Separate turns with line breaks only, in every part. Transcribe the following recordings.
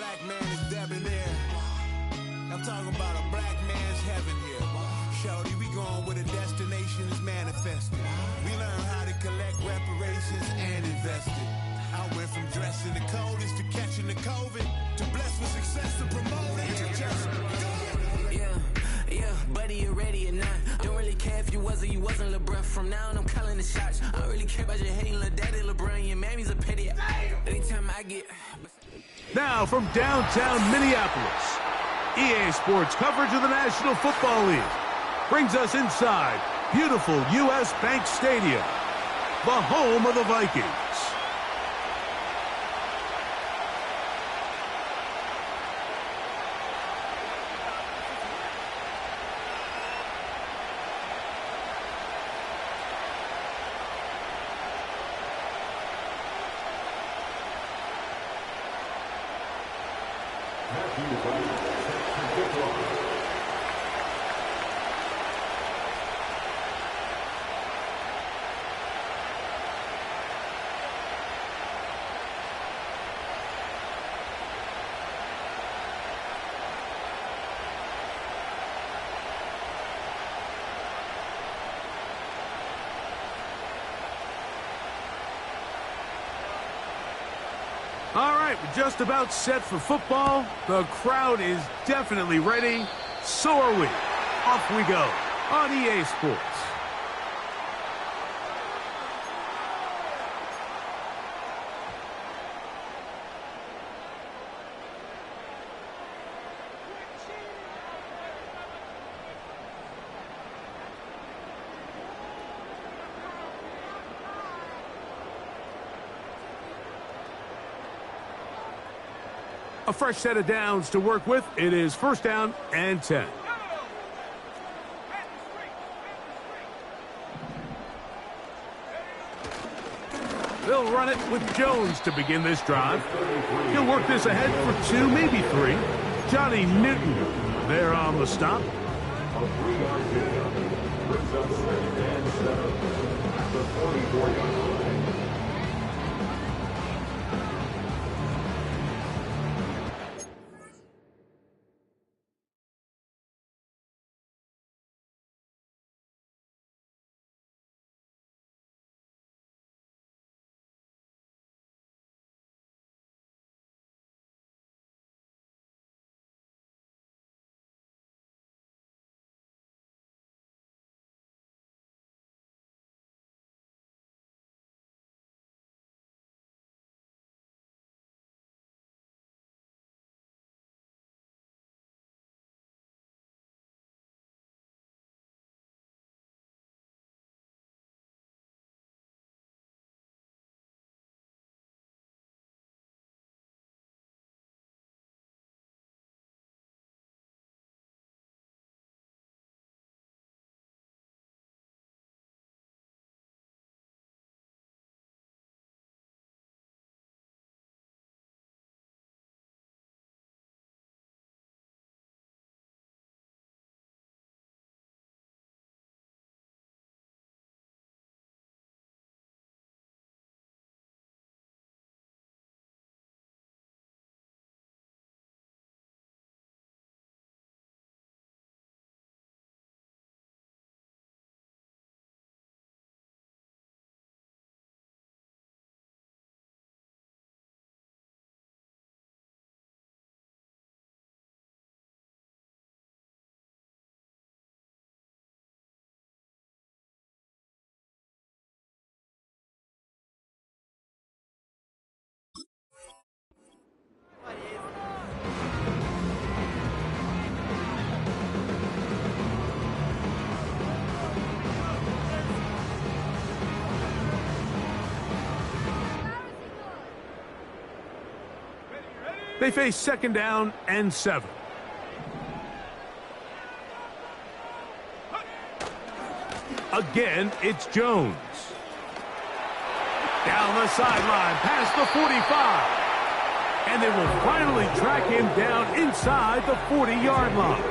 black man is debonair. I'm talking about a black man's heaven here. Shorty, we going where the destination is manifested. We learn how to collect reparations and invest it. I went from dressing the coldest to catching the COVID, to blessed with success to promote it, to just go.
Yeah, buddy, you ready or not? Don't really care if you was or you wasn't LeBron. From now on, I'm calling the shots. I don't really care about your hating little daddy LeBron. Your mammy's a pity. Anytime I get...
Now from downtown Minneapolis, EA Sports coverage of the National Football League brings us inside beautiful U.S. Bank Stadium, the home of the Vikings. All right, we're just about set for football. The crowd is definitely ready. So are we. Off we go on EA Sports. A fresh set of downs to work with. It is first down and 10. They'll run it with Jones to begin this drive. He'll work this ahead for 2, maybe 3. Johnny Newton there on the stop. They face second down and 7. Again, it's Jones. Down the sideline, past the 45. And they will finally track him down inside the 40-yard line.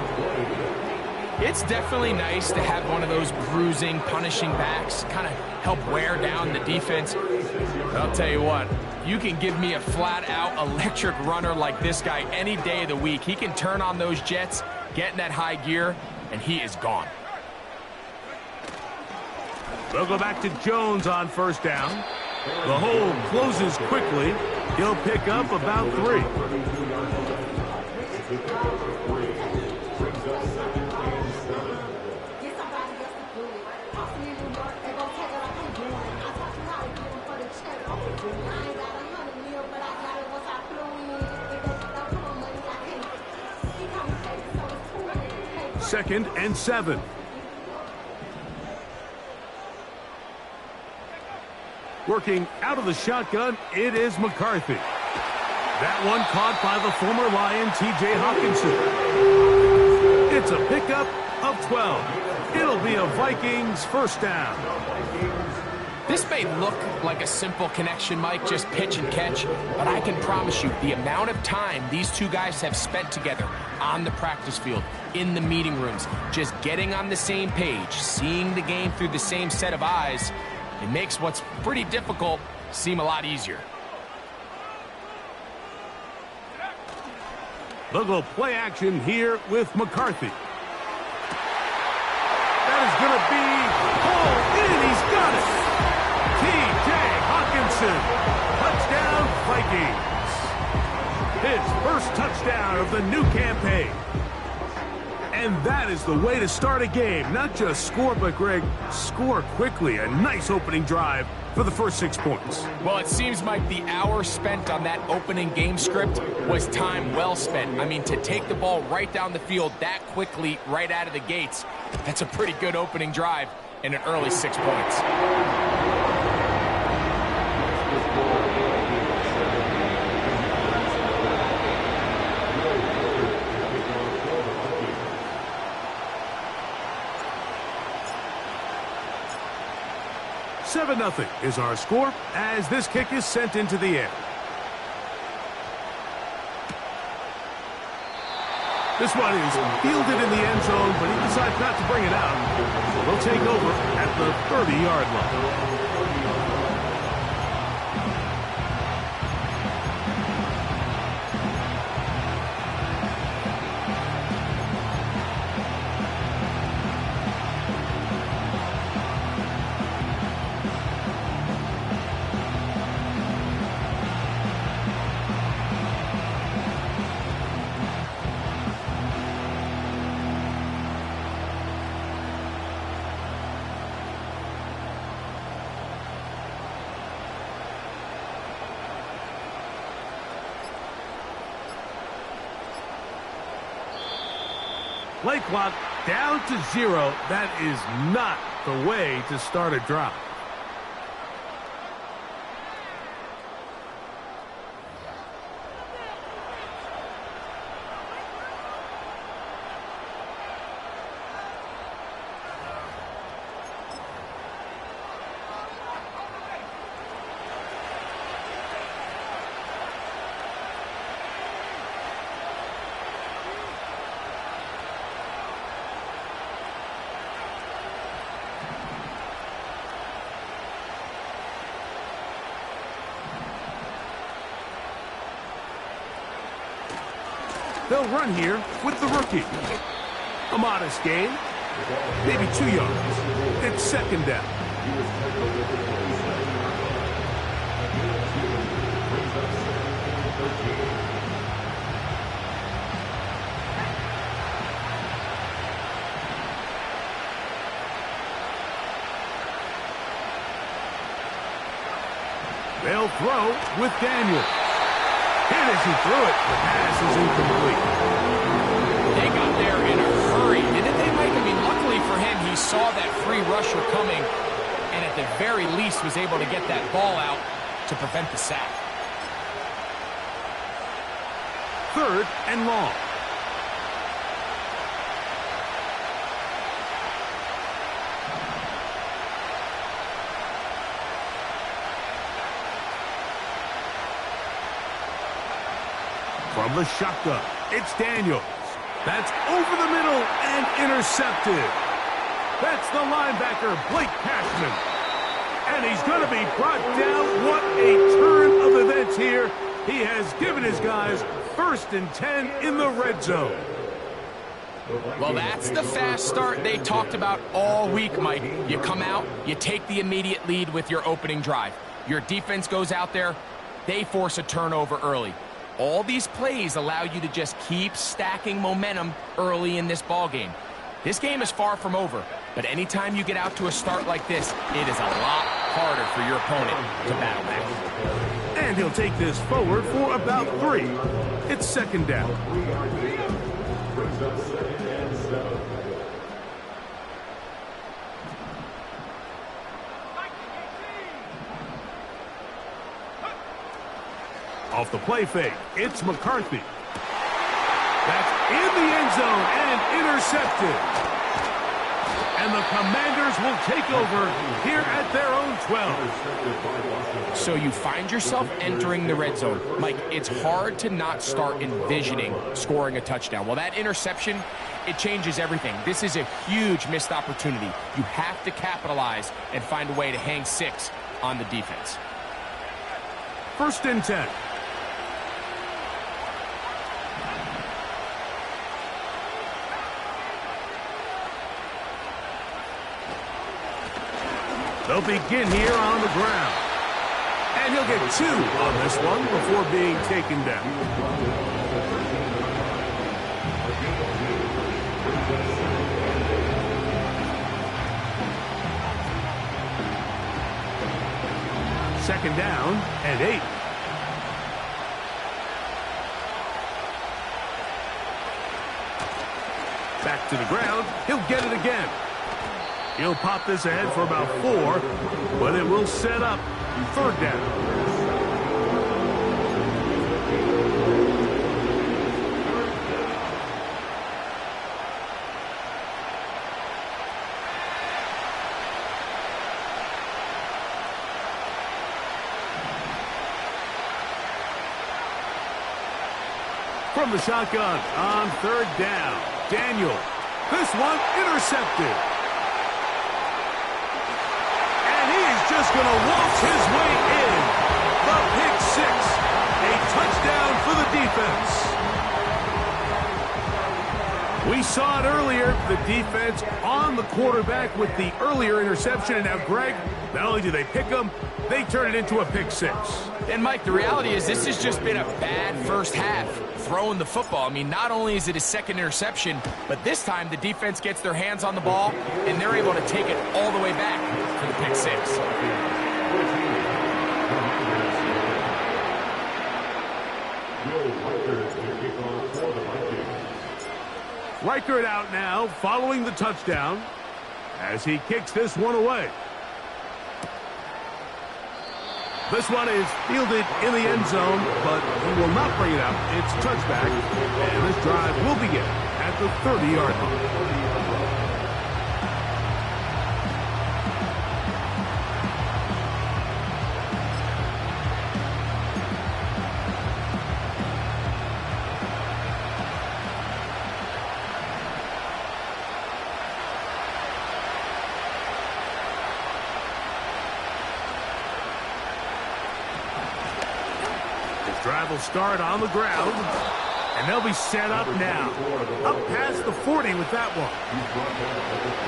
It's definitely nice to have one of those bruising, punishing backs kind of help wear down the defense. But I'll tell you what, You can give me a flat-out electric runner like this guy any day of the week. He can turn on those jets, get in that high gear, and he is gone.
They'll go back to Jones on first down. The hole closes quickly. He'll pick up about 3. Second and 7. Working out of the shotgun, it is McCarthy. That one caught by the former Lion, T.J. Hawkinson. It's a pickup of 12. It'll be a Vikings first down.
This may look like a simple connection, Mike, just pitch and catch, but I can promise you the amount of time these two guys have spent together on the practice field, in the meeting rooms, just getting on the same page, seeing the game through the same set of eyes, it makes what's pretty difficult seem a lot easier.
They'll go play action here with McCarthy. That is going to be pulled in. He's got it. T.J. Hawkinson. Touchdown, Vikings. His first touchdown of the new campaign. And that is the way to start a game. Not just score, but, Greg, score quickly. A nice opening drive for the first 6 points.
Well, it seems like the hour spent on that opening game script was time well spent. I mean, to take the ball right down the field that quickly, right out of the gates, that's a pretty good opening drive and an early 6 points.
7-0 is our score as this kick is sent into the air. This one is fielded in the end zone, but he decides not to bring it out. We'll take over at the 30-yard line. Play clock down to 0. That is not the way to start a drive. They'll run here with the rookie. A modest gain, maybe 2 yards. It's second down. They'll throw with Daniel. And as he threw it, the pass is incomplete.
They got there in a hurry, didn't they, Mike? I mean, luckily for him, he saw that free rusher coming, and at the very least was able to get that ball out to prevent the sack.
3rd and long. From the shotgun, it's Daniels. That's over the middle and intercepted. That's the linebacker, Blake Cashman. And he's going to be brought down. What a turn of events here. He has given his guys 1st and 10 in the red zone.
Well, that's the fast start they talked about all week, Mike. You come out, you take the immediate lead with your opening drive. Your defense goes out there, they force a turnover early. All these plays allow you to just keep stacking momentum early in this ball game. This game is far from over, but anytime you get out to a start like this, it is a lot harder for your opponent to battle back.
And he'll take this forward for about 3. It's 2nd down. Off the play fake, it's McCarthy. That's in the end zone and intercepted. And the Commanders will take over here at their own 12.
So you find yourself entering the red zone. Mike, it's hard to not start envisioning scoring a touchdown. Well, that interception, it changes everything. This is a huge missed opportunity. You have to capitalize and find a way to hang 6 on the defense.
1st and 10. They'll begin here on the ground. And he'll get 2 on this one before being taken down. Second down and 8. Back to the ground. He'll get it again. He'll pop this ahead for about 4, but it will set up 3rd down. From the shotgun on 3rd down, Daniel. This one intercepted. Just going to waltz his way in. The pick 6. A touchdown for the defense. We saw it earlier. The defense on the quarterback with the earlier interception. And now, Greg, not only do they pick him, they turn it into a pick 6.
And, Mike, the reality is this has just been a bad first half throwing the football. I mean, not only is it his 2nd interception, but this time the defense gets their hands on the ball, and they're able to take it all the way back for the pick 6.
Reichert out now, following the touchdown, as he kicks this one away. This one is fielded in the end zone, but he will not bring it out. It's touchback, and this drive will begin at the 30-yard line. Drive will start on the ground, and they'll be set up now. Up past the 40 with that one.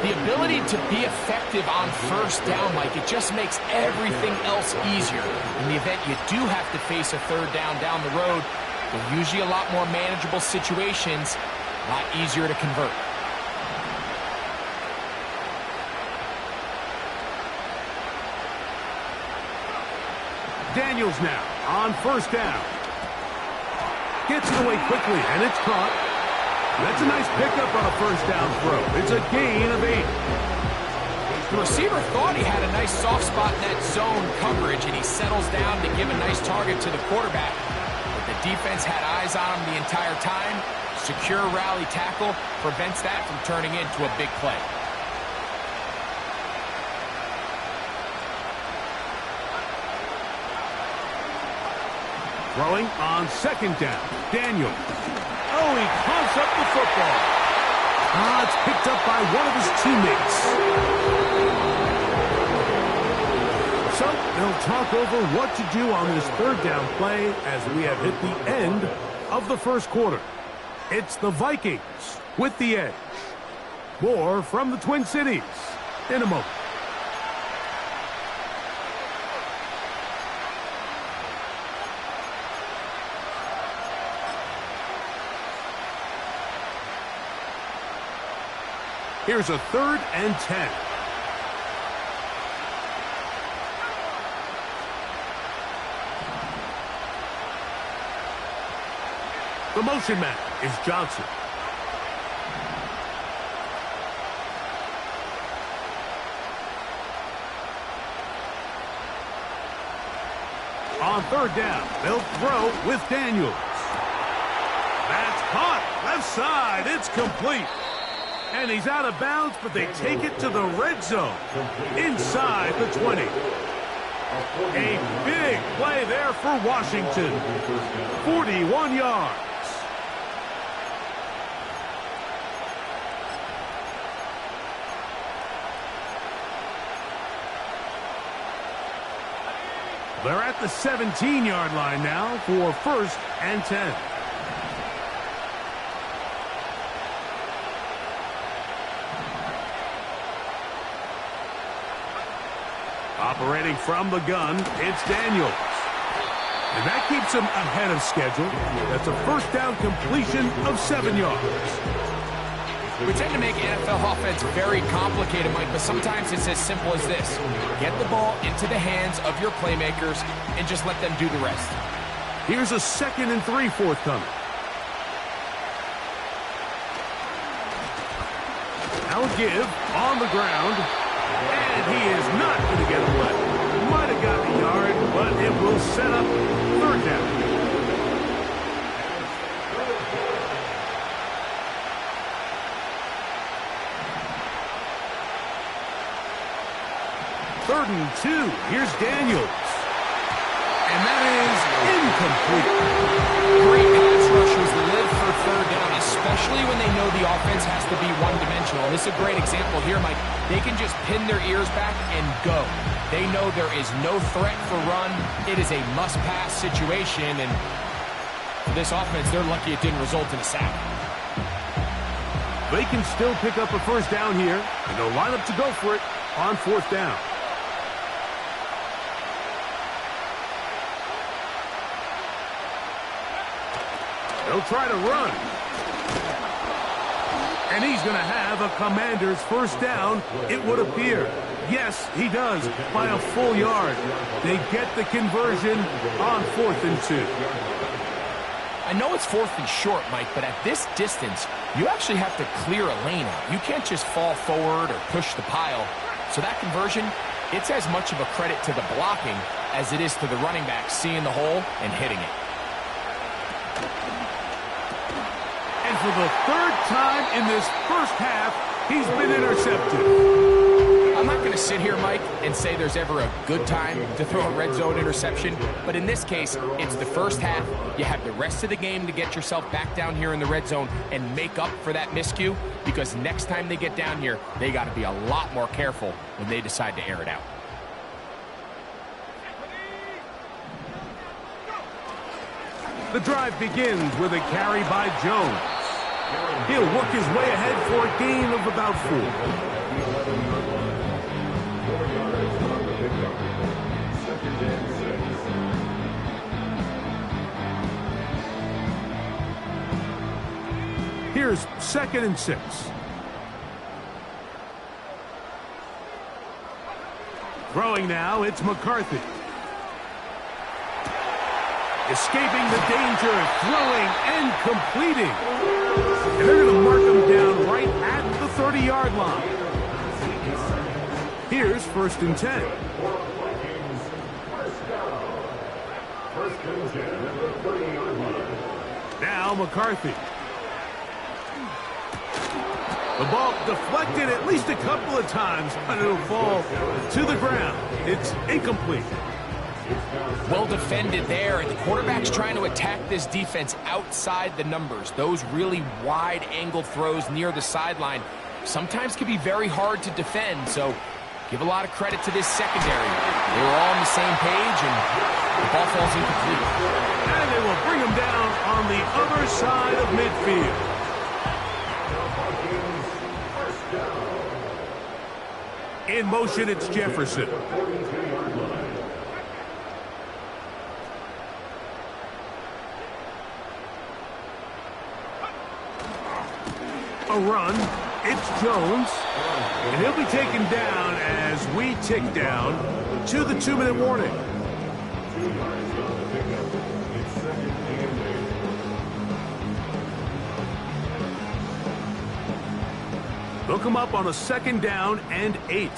The ability to be effective on 1st down, Mike, it just makes everything else easier. In the event you do have to face a 3rd down the road, they're usually a lot more manageable situations, a lot easier to convert.
Daniels now on 1st down. Gets it away quickly, and it's caught. That's a nice pickup on a 1st down throw. It's a gain of 8.
The receiver thought he had a nice soft spot in that zone coverage, and he settles down to give a nice target to the quarterback. But the defense had eyes on him the entire time. Secure rally tackle prevents that from turning into a big play.
Throwing on 2nd down. Daniel. Oh, he coughs up the football. It's picked up by one of his teammates. they'll talk over what to do on this third down play as we have hit the end of the first quarter. It's the Vikings with the edge. More from the Twin Cities in a moment. Here's a 3rd and 10. The motion man is Johnson. On 3rd down, they'll throw with Daniels. That's caught. Left side. It's complete. And he's out of bounds, but they take it to the red zone. Inside the 20. A big play there for Washington. 41 yards. They're at the 17-yard line now for 1st and 10. Operating from the gun, it's Daniels. And that keeps him ahead of schedule. That's a 1st down completion of 7 yards.
We tend to make NFL offense very complicated, Mike, but sometimes it's as simple as this. Get the ball into the hands of your playmakers and just let them do the rest.
Here's a 2nd and 3 forthcoming. Now a give on the ground, and he is not going to get away. Might have gotten a yard, but it will set up 3rd down. Third and 2. Here's Daniels. And that is incomplete.
Great pass rushers live for 3rd down, especially when they know the offense has to be one-dimensional. This is a great example here, Mike. They can just pin their ears back and go. They know there is no threat for run. It is a must-pass situation, and for this offense, they're lucky it didn't result in a sack.
They can still pick up a 1st down here, and they'll line up to go for it on 4th down. They'll try to run. And he's going to have a Commanders 1st down, it would appear. Yes, he does, by a full yard. They get the conversion on 4th and 2.
I know it's 4th and short, Mike, but at this distance, you actually have to clear a lane out. You can't just fall forward or push the pile. So that conversion, it's as much of a credit to the blocking as it is to the running back seeing the hole and hitting it.
And for the 3rd time in this first half, he's been intercepted.
I'm not going to sit here, Mike, and say there's ever a good time to throw a red zone interception, but in this case, it's the first half. You have the rest of the game to get yourself back down here in the red zone and make up for that miscue, because next time they get down here, they got to be a lot more careful when they decide to air it out.
The drive begins with a carry by Jones. He'll work his way ahead for a gain of about 4. Here's 2nd and 6. Throwing now, it's McCarthy. Escaping the danger, throwing and completing. And they're going to mark him down right at the 30-yard line. Here's 1st and 10. Now McCarthy. The ball deflected at least a couple of times, but it'll fall to the ground. It's incomplete.
Well defended there, and the quarterback's trying to attack this defense outside the numbers. Those really wide angle throws near the sideline sometimes can be very hard to defend, so Give a lot of credit to this secondary. They were all on the same page, and the ball falls incomplete.
And they will bring him down on the other side of midfield. In motion, it's Jefferson. A run. It's Jones. And he'll be taken down as we tick down to the 2-minute warning. They'll come up on a 2nd down and 8.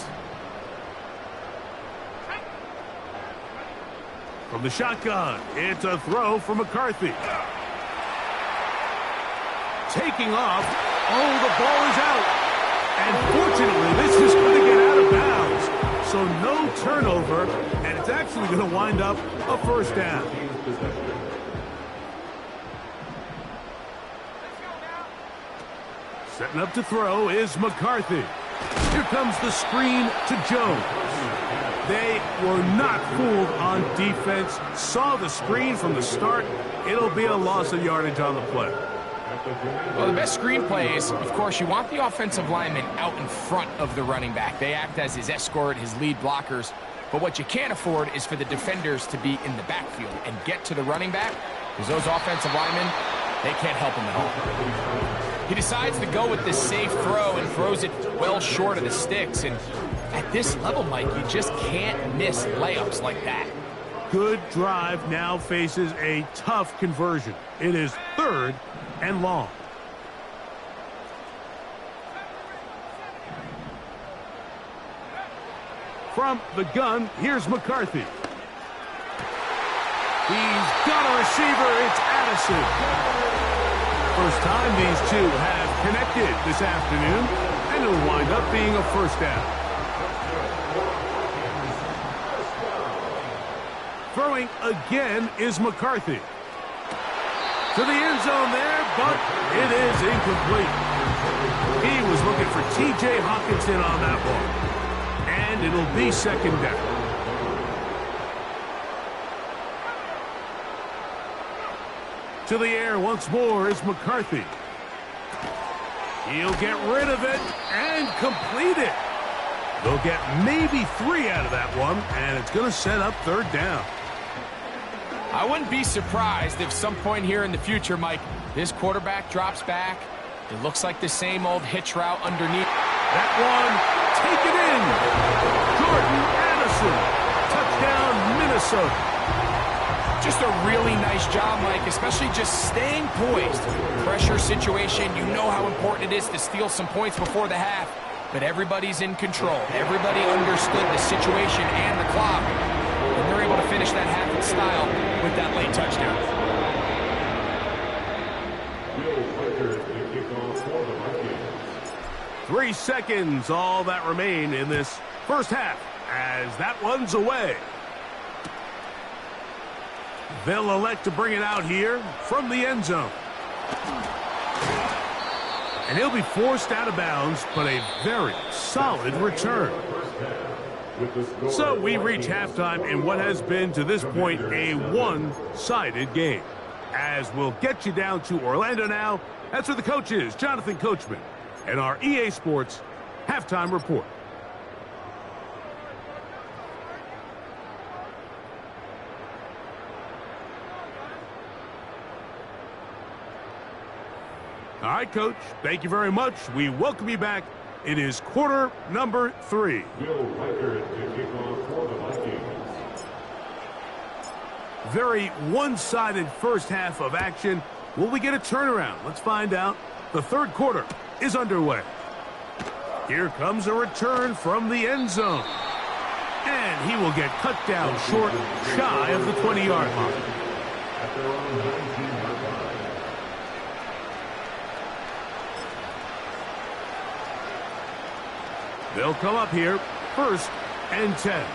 From the shotgun, it's a throw from McCarthy. Taking off. Oh, the ball is out. And fortunately, this is going to get out of bounds. So no turnover, and it's actually going to wind up a 1st down. Setting up to throw is McCarthy. Here comes the screen to Jones. They were not fooled on defense. Saw the screen from the start. It'll be a loss of yardage on the play.
Well, the best screenplay is, of course, you want the offensive lineman out in front of the running back. They act as his escort, his lead blockers. But what you can't afford is for the defenders to be in the backfield and get to the running back, because those offensive linemen, they can't help him at all. He decides to go with this safe throw and throws it well short of the sticks. And at this level, Mike, you just can't miss layups like that.
Good drive now faces a tough conversion. It is 3rd and long. From the gun, here's McCarthy. He's got a receiver. It's Addison. First time these two have connected this afternoon, and it'll wind up being a 1st down. Throwing again is McCarthy. To the end zone there, but it is incomplete. He was looking for T.J. Hawkinson on that one. And it'll be 2nd down. To the air once more is McCarthy. He'll get rid of it and complete it. They'll get maybe 3 out of that one, and it's going to set up 3rd down.
I wouldn't be surprised if some point here in the future, Mike, this quarterback drops back. It looks like the same old hitch route underneath.
That one, take it in. Jordan Addison, touchdown Minnesota.
Just a really nice job, Mike, especially just staying poised. Pressure situation, you know how important it is to steal some points before the half. But everybody's in control. Everybody understood the situation and the clock. And they're able to finish that half in style with that late touchdown.
3 seconds, all that remain in this 1st half, as that one's away. They'll elect to bring it out here from the end zone. And he'll be forced out of bounds, but a very solid return. So we reach halftime in what has been, to this point, a one-sided game. As we'll get you down to Orlando now, that's where the coach is, Jonathan Coachman, and our EA Sports Halftime Report. All right, Coach, thank you very much. We welcome you back. It is quarter number 3. Very one-sided 1st half of action. Will we get a turnaround? Let's find out. The 3rd quarter is underway. Here comes a return from the end zone. And he will get cut down short, shy of the 20-yard line. They'll come up here, 1st and 10.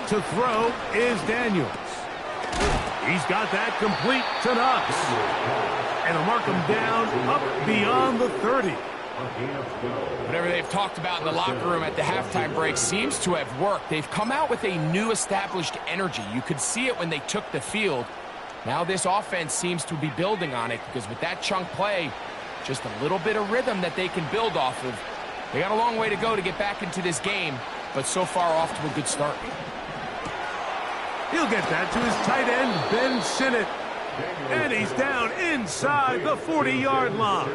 To throw is Daniels. He's got that complete to Knox. And he'll mark him down up beyond the 30.
Whatever they've talked about in the locker room at the halftime break seems to have worked. They've come out with a new established energy. You could see it when they took the field. Now this offense seems to be building on it because with that chunk play, just a little bit of rhythm that they can build off of. They got a long way to go to get back into this game, but so far off to a good start.
He'll get that to his tight end, Ben Sinnott. And he's down inside the 40-yard line.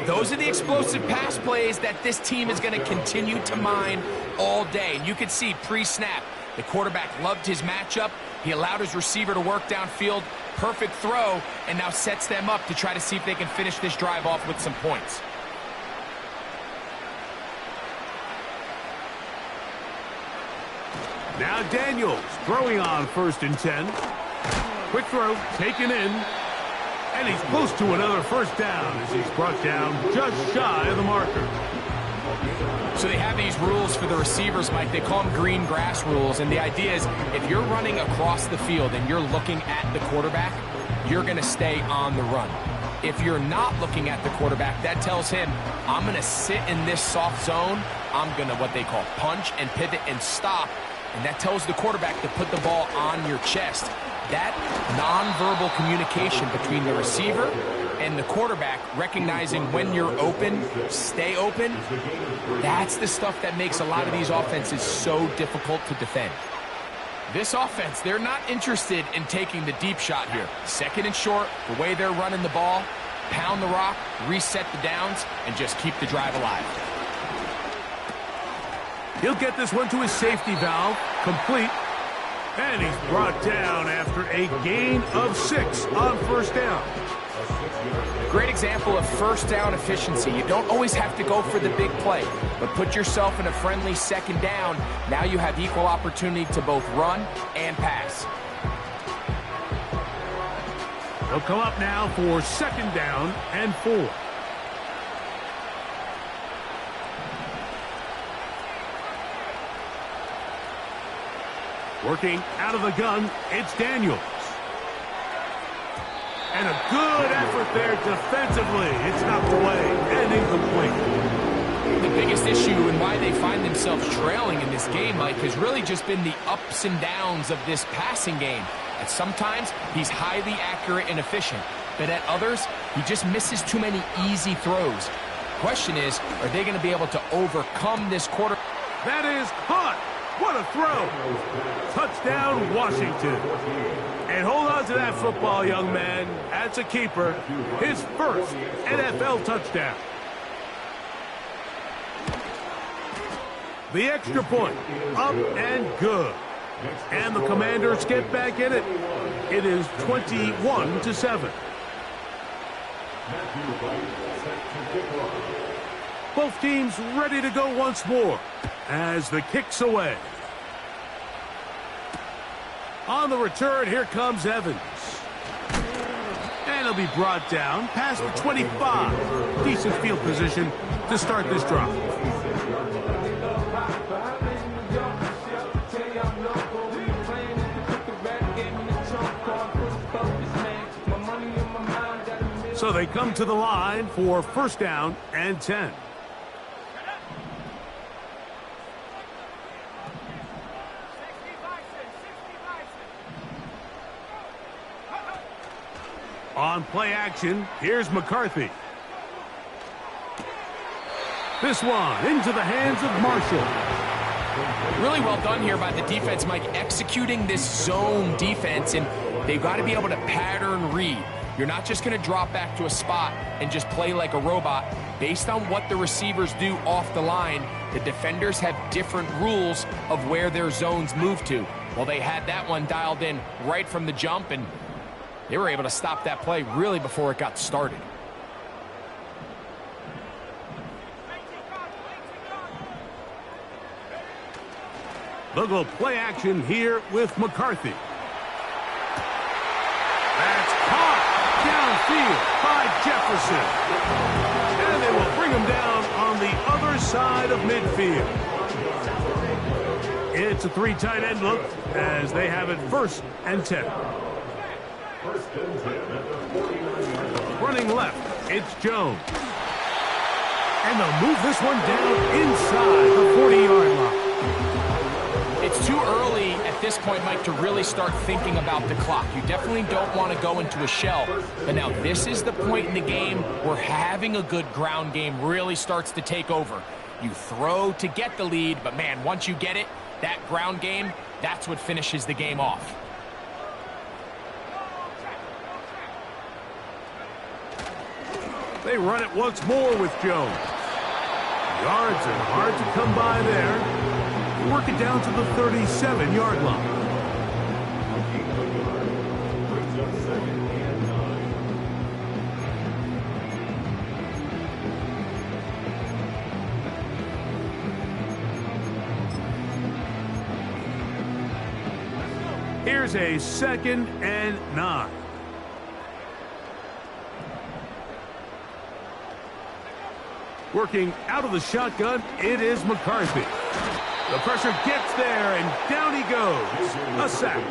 Those are the explosive pass plays that this team is going to continue to mine all day. And you can see pre-snap, the quarterback loved his matchup. He allowed his receiver to work downfield. Perfect throw, and now sets them up to try to see if they can finish this drive off with some points.
Now Daniels throwing on 1st and 10. Quick throw, taken in. And he's close to another first down as he's brought down just shy of the marker.
So they have these rules for the receivers, Mike. They call them green grass rules. And the idea is if you're running across the field and you're looking at the quarterback, you're going to stay on the run. If you're not looking at the quarterback, that tells him, I'm going to sit in this soft zone. I'm going to what they call punch and pivot and stop. And that tells the quarterback to put the ball on your chest. That nonverbal communication between the receiver and the quarterback, recognizing when you're open, stay open, that's the stuff that makes a lot of these offenses so difficult to defend. This offense, they're not interested in taking the deep shot here. 2nd and short, the way they're running the ball, pound the rock, reset the downs, and just keep the drive alive.
He'll get this one to his safety valve, complete. And he's brought down after a gain of 6 on 1st down.
Great example of first down efficiency. You don't always have to go for the big play, but put yourself in a friendly 2nd down. Now you have equal opportunity to both run and pass.
They'll come up now for 2nd down and 4. Working out of the gun, it's Daniels. And a good effort there defensively. It's knocked away and incomplete.
The biggest issue and why they find themselves trailing in this game, Mike, has really just been the ups and downs of this passing game. At sometimes, he's highly accurate and efficient, but at others, he just misses too many easy throws. Question is, are they going to be able to overcome this quarter?
That is caught. What a throw. Touchdown, Washington. And hold on to that football, young man. That's a keeper. His first NFL touchdown. The extra point, up and good. And the Commanders get back in it. It is 21-7. Both teams ready to go once more as the kick's away. On the return, here comes Evans. And he'll be brought down past the 25. Decent field position to start this drive. So they come to the line for 1st down and 10. On play action, here's McCarthy. This one into the hands of Marshall.
Really well done here by the defense, Mike, executing this zone defense, and they've got to be able to pattern read. You're not just going to drop back to a spot and just play like a robot. Based on what the receivers do off the line, the defenders have different rules of where their zones move to. Well, they had that one dialed in right from the jump, and they were able to stop that play really before it got started.
They'll go play action here with McCarthy. That's caught downfield by Jefferson. And they will bring him down on the other side of midfield. It's a 3 tight end look as they have it 1st and 10. Running left, it's Jones. And they'll move this one down inside the 40-yard line.
It's too early at this point, Mike, to really start thinking about the clock. You definitely don't want to go into a shell. But now this is the point in the game where having a good ground game really starts to take over. You throw to get the lead, but man, once you get it, that ground game, that's what finishes the game off.
They run it once more with Jones. Yards are hard to come by there. Work it down to the 37-yard line. Here's a 2nd and 9. Working out of the shotgun, it is McCarthy. The pressure gets there, and down he goes. A sack.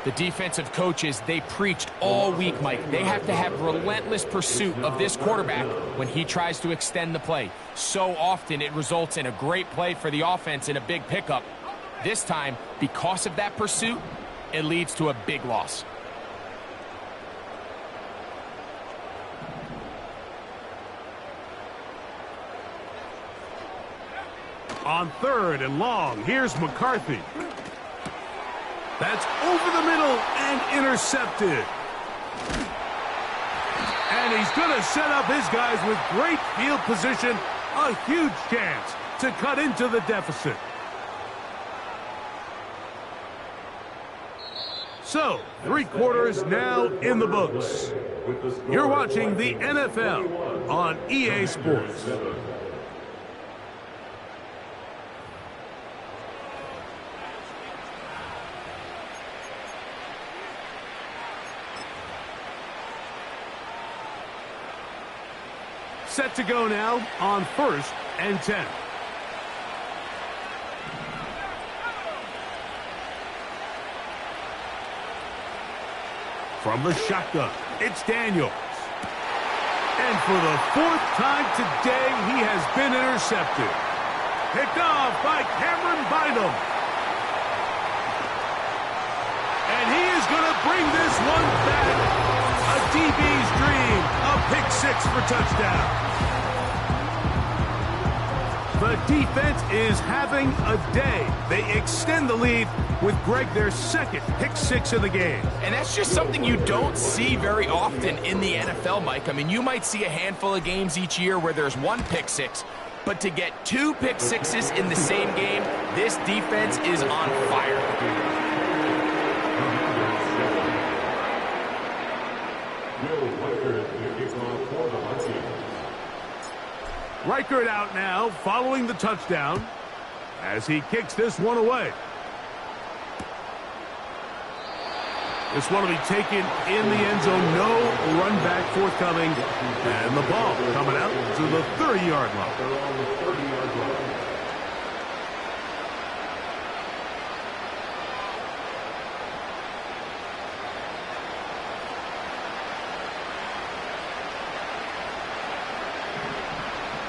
The defensive coaches, they preached all week, Mike. They have to have relentless pursuit of this quarterback when he tries to extend the play. So often it results in a great play for the offense and a big pickup. This time, because of that pursuit, it leads to a big loss.
On 3rd and long, here's McCarthy. That's over the middle and intercepted. And he's going to set up his guys with great field position. A huge chance to cut into the deficit. So, 3 quarters now in the books. You're watching the NFL on EA Sports. Set to go now on 1st and 10. From the shotgun, it's Daniels. And for the 4th time today, he has been intercepted. Picked off by Cameron Bynum. And he is going to bring this one back. A DB's dream, a pick 6 for touchdown. The defense is having a day. They extend the lead with Greg, their 2nd pick 6 of the game.
And that's just something you don't see very often in the NFL, Mike. I mean, you might see a handful of games each year where there's 1 pick 6, but to get 2 pick 6s in the same game, this defense is on fire.
Reichert out now, following the touchdown, as he kicks this one away. This one will be taken in the end zone. No run back forthcoming. And the ball coming out to the 30-yard line.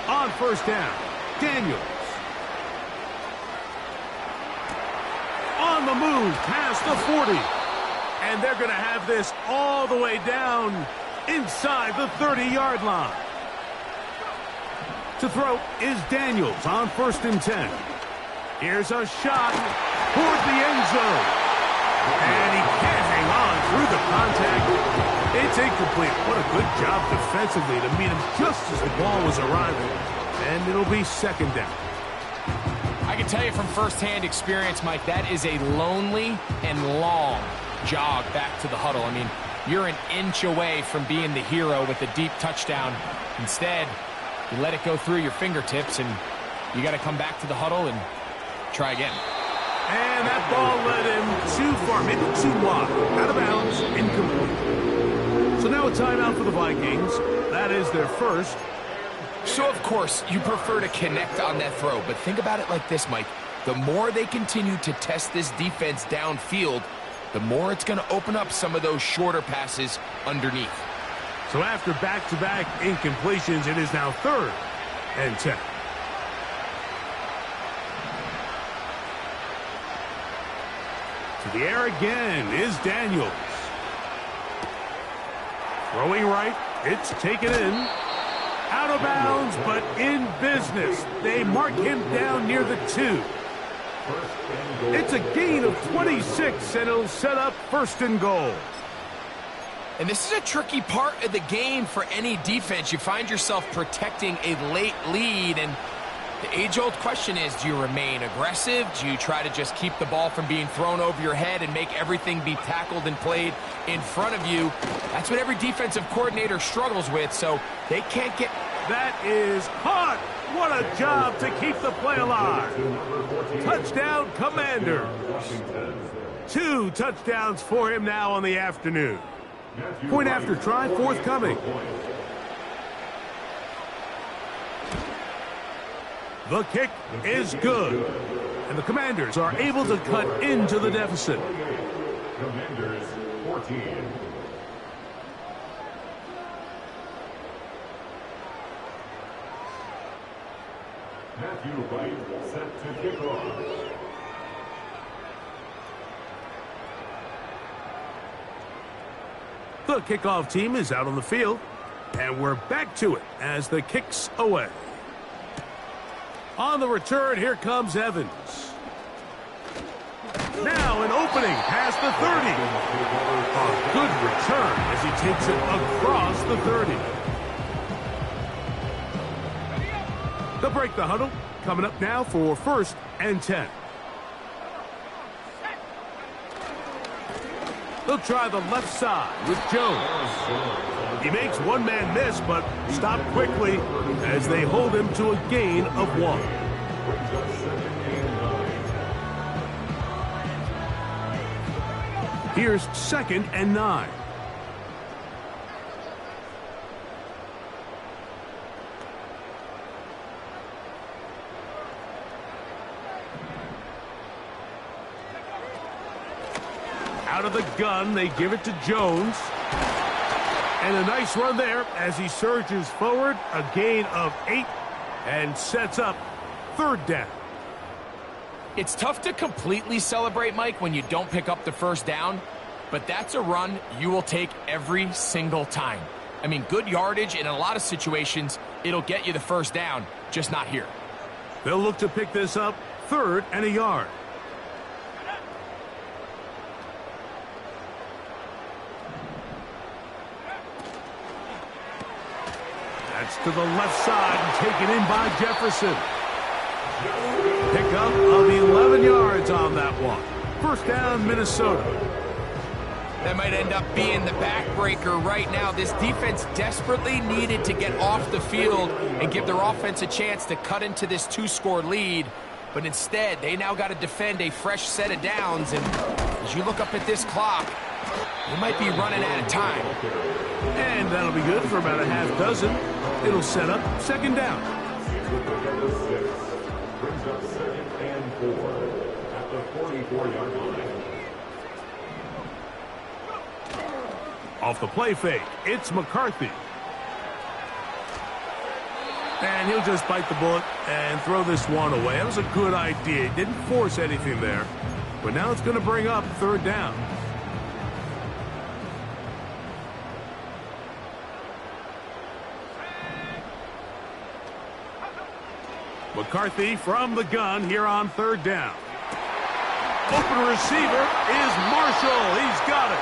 On 1st down, Daniels. On the move past the 40. And they're going to have this all the way down inside the 30-yard line. To throw is Daniels on 1st and 10. Here's a shot toward the end zone. And he can't hang on through the contact. It's incomplete. What a good job defensively to meet him just as the ball was arriving. And it'll be 2nd down.
I can tell you from firsthand experience, Mike, that is a lonely and long jog back to the huddle. I mean, you're an inch away from being the hero with a deep touchdown. Instead, you let it go through your fingertips, and you got to come back to the huddle and try again.
And that ball led him too far, maybe too wide. Out of bounds, incomplete. So now a timeout for the Vikings. That is their first.
So, of course, you prefer to connect on that throw, but think about it like this, Mike. the more they continue to test this defense downfield, the more it's going to open up some of those shorter passes underneath.
So after back-to-back incompletions, it is now 3rd and 10. To the air again is Daniels. Throwing right, it's taken in. Out of bounds, but in business. They mark him down near the 2. It's a gain of 26, and it'll set up 1st and goal.
And this is a tricky part of the game for any defense. You find yourself protecting a late lead, and the age-old question is, do you remain aggressive? Do you try to just keep the ball from being thrown over your head and make everything be tackled and played in front of you? That's what every defensive coordinator struggles with, so they can't get...
That is caught! What a job to keep the play alive. Touchdown, Commanders. 2 touchdowns for him now on the afternoon. Point after try forthcoming. The kick is good. And the Commanders are able to cut into the deficit.
Commanders 14. Matthew Wright set to kick off.
The kickoff team is out on the field, and we're back to it as the kick's away. On the return, here comes Evans. Now an opening past the 30. A good return as he takes it across the 30. They'll break the huddle. Coming up now for 1st and 10. They'll try the left side with Jones. He makes one man miss, but stopped quickly as they hold him to a gain of 1. Here's 2nd and 9. Out of the gun, they give it to Jones. And a nice run there as he surges forward, a gain of 8, and sets up 3rd down.
It's tough to completely celebrate, Mike, when you don't pick up the 1st down, but that's a run you will take every single time. I mean, good yardage, and in a lot of situations, it'll get you the 1st down, just not here.
They'll look to pick this up 3rd and a yard. That's to the left side and taken in by Jefferson. Pickup of 11 yards on that one. 1st down, Minnesota.
That might end up being the backbreaker right now. This defense desperately needed to get off the field and give their offense a chance to cut into this 2-score lead. But instead, they now got to defend a fresh set of downs. And as you look up at this clock, they might be running out of time.
And that'll be good for about a half dozen. It'll set up 2nd down.
Brings up 2nd and 4 at the 44-yard line.
Off the play fake, it's McCarthy. And he'll just bite the bullet and throw this one away. That was a good idea. He didn't force anything there. But now it's going to bring up 3rd down. McCarthy from the gun here on 3rd down. Open receiver is Marshall. He's got it.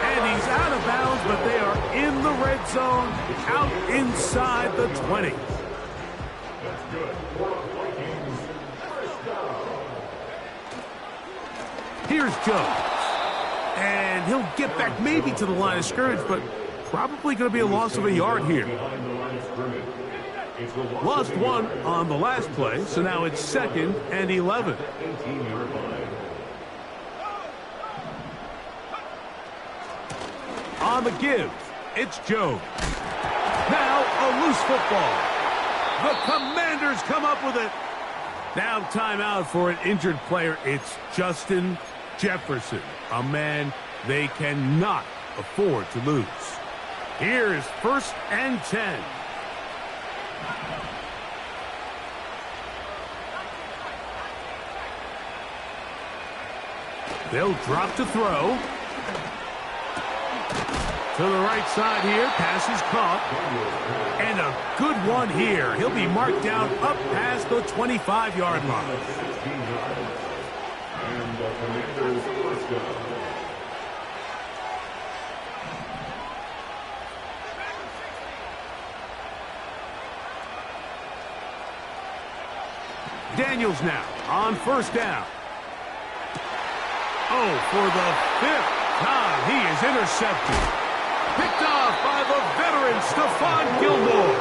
And he's out of bounds, but they are in the red zone, out inside the 20.
That's good.
Here's Jones. And he'll get back maybe to the line of scrimmage, but probably going to be a loss of a yard here. Lost 1 on the last play, so now it's 2nd and 11. On the give, it's Jones. Now a loose football. The Commanders come up with it. Now timeout for an injured player. It's Justin Jefferson, a man they cannot afford to lose. Here's 1st and 10. They'll drop to throw. To the right side here. Pass is caught. And a good one here. He'll be marked down up past the 25-yard line.
And the Commanders' first down.
Daniels now on 1st down. Oh, for the 5th time, he is intercepted. Picked off by the veteran, Stephon Gilmore.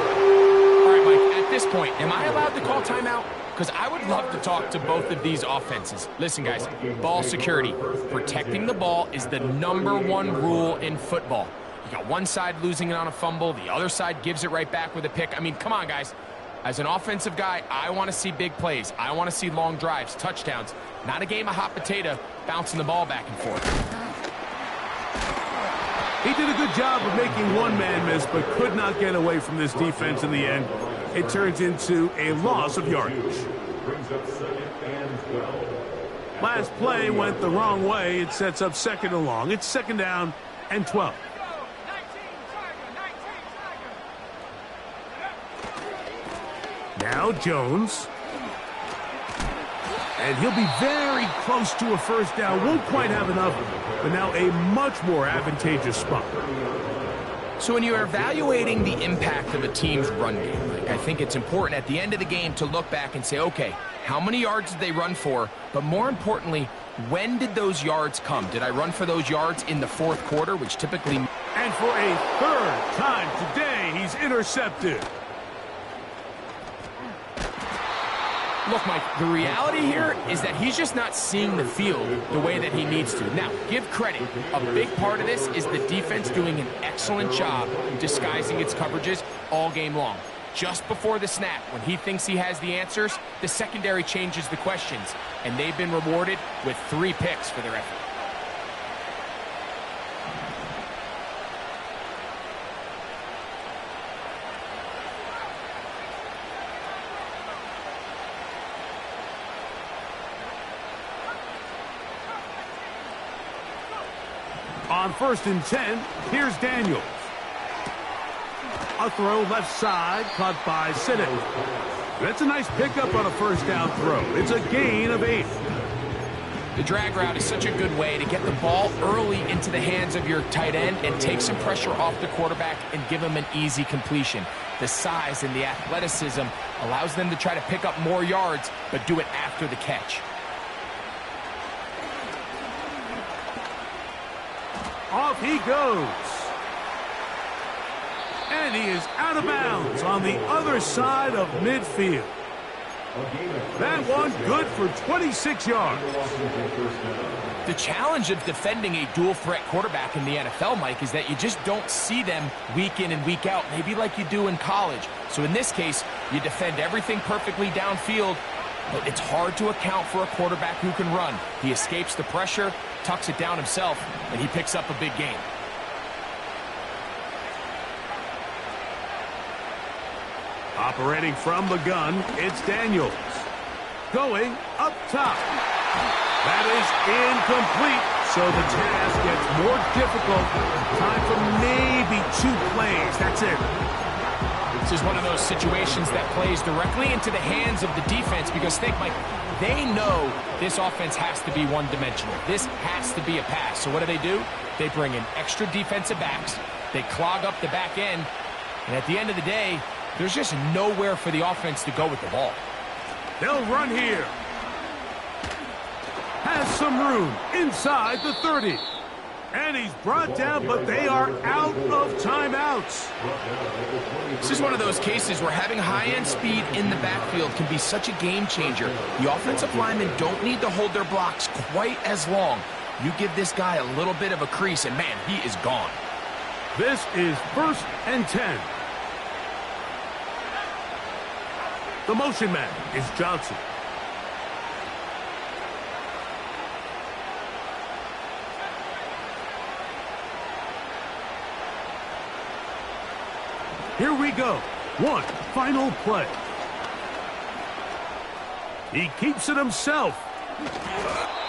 All right, Mike, at this point, am I allowed to call timeout? Because I would love to talk to both of these offenses. Listen, guys, ball security. Protecting the ball is the #1 rule in football. You got one side losing it on a fumble, the other side gives it right back with a pick. I mean, come on, guys. As an offensive guy, I want to see big plays. I want to see long drives, touchdowns, not a game of hot potato bouncing the ball back and forth.
He did a good job of making one man miss, but could not get away from this defense in the end. It turns into a loss of yardage.
Brings up 2nd and 12.
Last play went the wrong way. It sets up 2nd and long. It's 2nd down and 12. Now Jones. And he'll be very close to a 1st down. Won't quite have enough, but now a much more advantageous spot.
So when you're evaluating the impact of a team's run game, I think it's important at the end of the game to look back and say, okay, how many yards did they run for? But more importantly, when did those yards come? Did I run for those yards in the 4th quarter, which typically...
And for a 3rd time today, he's intercepted.
Look, Mike, the reality here is that he's just not seeing the field the way that he needs to. Now, give credit. A big part of this is the defense doing an excellent job disguising its coverages all game long. Just before the snap, when he thinks he has the answers, the secondary changes the questions, and they've been rewarded with 3 picks for their effort.
On 1st and 10, here's Daniels. A throw left side, caught by Sinnott. That's a nice pickup on a 1st down throw. It's a gain of 8.
The drag route is such a good way to get the ball early into the hands of your tight end and take some pressure off the quarterback and give him an easy completion. The size and the athleticism allows them to try to pick up more yards, but do it after the catch.
Off he goes. And he is out of bounds on the other side of midfield. That one good for 26 yards.
The challenge of defending a dual-threat quarterback in the NFL, Mike, is that you just don't see them week in and week out, maybe like you do in college. So in this case, you defend everything perfectly downfield, but it's hard to account for a quarterback who can run. He escapes the pressure, tucks it down himself, and he picks up a big gain.
Operating from the gun, it's Daniels. Going up top. That is incomplete, so the task gets more difficult. Time for maybe 2 plays. That's it.
This is one of those situations that plays directly into the hands of the defense because think, Mike, they know this offense has to be one-dimensional. This has to be a pass. So what do? They bring in extra defensive backs. They clog up the back end. And at the end of the day, there's just nowhere for the offense to go with the ball.
They'll run here. Has some room inside the 30. And he's brought down, but they are out of timeouts.
This is one of those cases where having high-end speed in the backfield can be such a game changer. The offensive linemen don't need to hold their blocks quite as long. You give this guy a little bit of a crease, and man, he is gone.
This is 1st and 10. The motion man is Johnson. Here we go. One final play. He keeps it himself.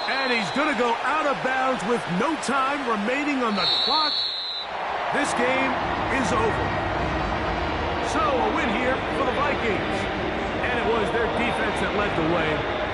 And he's going to go out of bounds with no time remaining on the clock. This game is over. So a win here for the Vikings. And it was their defense that led the way.